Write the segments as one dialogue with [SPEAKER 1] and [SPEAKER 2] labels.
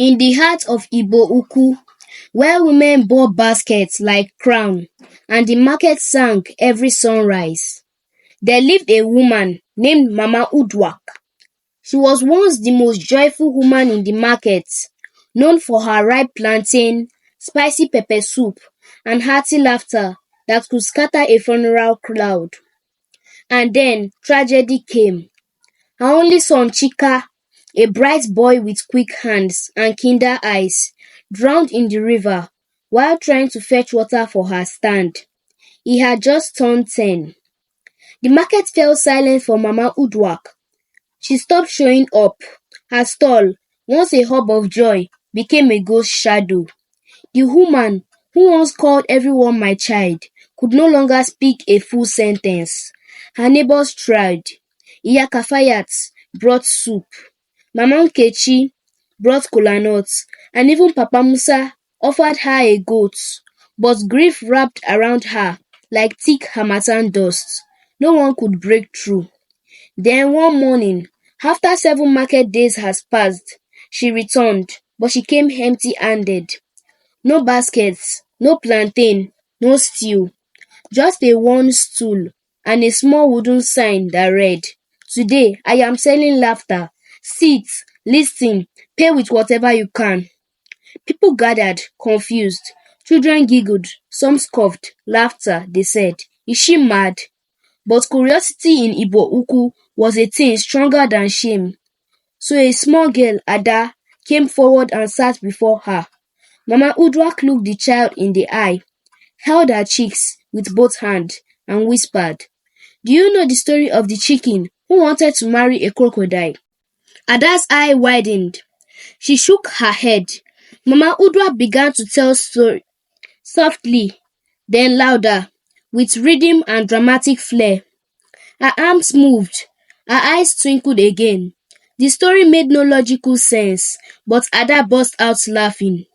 [SPEAKER 1] In the heart of Uku, where women bore baskets like crown, and the market sang every sunrise, there lived a woman named Mama Uduak. She was once the most joyful woman in the market, known for her ripe plantain, spicy pepper soup, and hearty laughter that could scatter a funeral crowd. And then tragedy came. Her only son Chika, a bright boy with quick hands and kinder eyes, drowned in the river while trying to fetch water for her stand. He had just turned 10. The market fell silent for Mama Uduak. She stopped showing up. Her stall, once a hub of joy, became a ghost shadow. The woman, who once called everyone my child, could no longer speak a full sentence. Her neighbors tried. Iya Kafayat brought soup. Mama Nkechi brought kola nuts, and even Papa Musa offered her a goat. But grief wrapped around her like thick harmattan dust. No one could break through. Then one morning, after 7 market days had passed, she returned, but she came empty-handed. No baskets, no plantain, no stew, just a worn stool and a small wooden sign that read, "Today I am selling laughter. Sit, listen, pay with whatever you can." People gathered, confused. Children giggled, some scoffed. Laughter, they said. Is she mad? But curiosity in Uku was a thing stronger than shame. So a small girl, Ada, came forward and sat before her. Mama Uduak looked the child in the eye, held her cheeks with both hands, and whispered, "Do you know the story of the chicken who wanted to marry a crocodile?" Ada's eye widened. She shook her head. Mama Uduak began to tell story softly, then louder, with rhythm and dramatic flair. Her arms moved, her eyes twinkled again. The story made no logical sense, but Ada burst out laughing.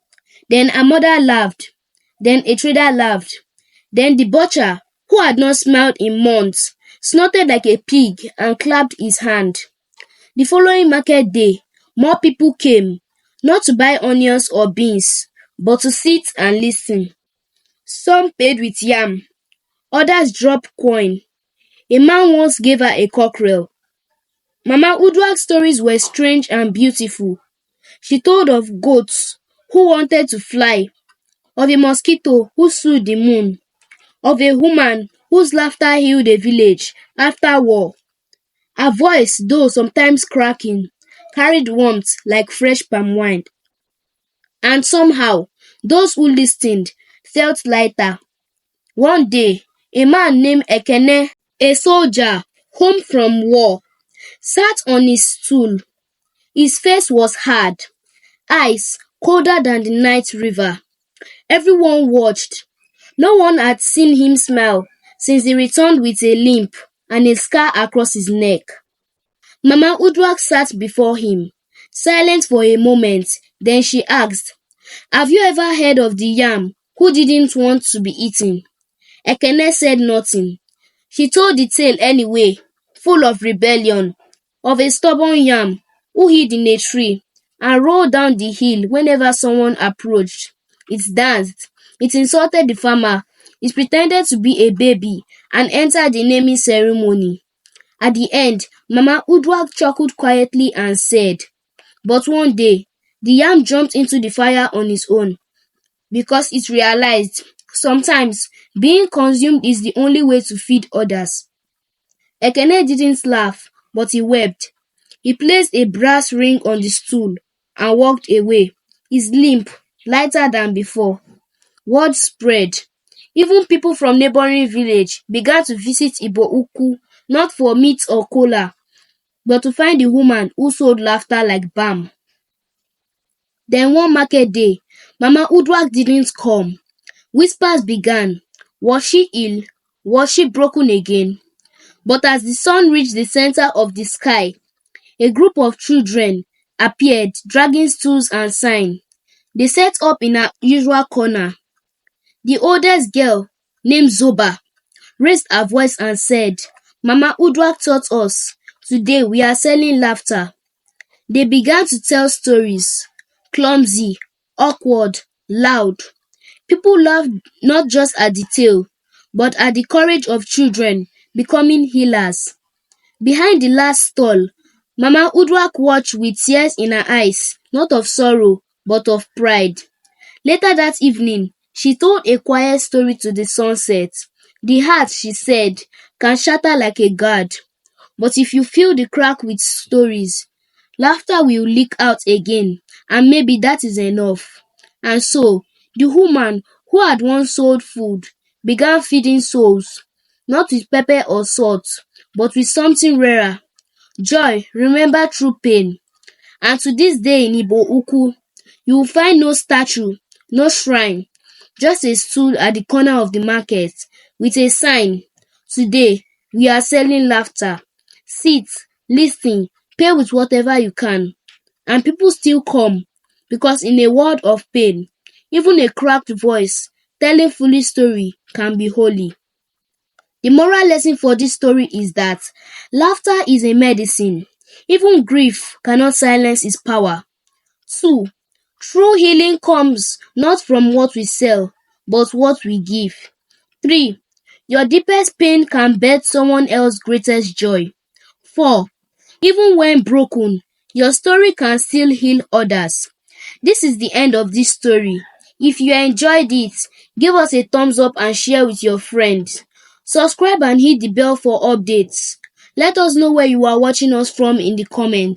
[SPEAKER 1] Then her mother laughed. Then a trader laughed. Then the butcher, who had not smiled in months, snorted like a pig and clapped his hand. The following market day, more people came, not to buy onions or beans, but to sit and listen. Some paid with yam, others dropped coin. A man once gave her a cockerel. Mama Uduak's stories were strange and beautiful. She told of goats who wanted to fly, of a mosquito who sued the moon, of a woman whose laughter healed a village after war. Her voice, though sometimes cracking, carried warmth like fresh palm wine. And somehow, those who listened felt lighter. One day, a man named Ekene, a soldier home from war, sat on his stool. His face was hard, eyes colder than the night river. Everyone watched. No one had seen him smile since he returned with a limp and a scar across his neck. Mama Uduak sat before him, silent for a moment, then she asked, "Have you ever heard of the yam who didn't want to be eaten?" Ekene said nothing. She told the tale anyway, full of rebellion, of a stubborn yam who hid in a tree and rolled down the hill whenever someone approached. It danced, it insulted the farmer, it pretended to be a baby and entered the naming ceremony. At the end, Mama Uduak chuckled quietly and said, "But one day, the yam jumped into the fire on its own because it realized sometimes being consumed is the only way to feed others." Ekene didn't laugh, but he wept. He placed a brass ring on the stool and walked away, his limp lighter than before. Word spread. Even people from neighboring village began to visit Uku, not for meat or cola, but to find the woman who sold laughter like balm. Then one market day, Mama Uduak didn't come. Whispers began. Was she ill? Was she broken again? But as the sun reached the center of the sky, a group of children appeared, dragging stools and signs. They set up in her usual corner. The oldest girl, named Zoba, raised her voice and said, "Mama Uduak taught us. Today we are selling laughter." They began to tell stories. clumsy, awkward, loud. People laughed not just at the tale, but at the courage of children becoming healers. Behind the last stall, Mama Uduak watched with tears in her eyes, not of sorrow, but of pride. Later that evening, she told a quiet story to the sunset. The heart, she said, can shatter like a guard, but if you fill the crack with stories, laughter will leak out again, and maybe that is enough. And so, the woman who had once sold food began feeding souls, not with pepper or salt, but with something rarer, joy remembered through pain. And to this day in Igbo Ukwu, you will find no statue, no shrine, just a stool at the corner of the market with a sign, "Today we are selling laughter. Sit, listen, pay with whatever you can." And people still come, because in a world of pain, even a cracked voice telling foolish story can be holy. The moral lesson for this story is that laughter is a medicine. Even grief cannot silence its power. 2. True healing comes not from what we sell, but what we give. 3. Your deepest pain can birth someone else's greatest joy. 4. Even when broken, your story can still heal others. This is the end of this story. If you enjoyed it, give us a thumbs up and share with your friends. Subscribe and hit the bell for updates. Let us know where you are watching us from in the comments.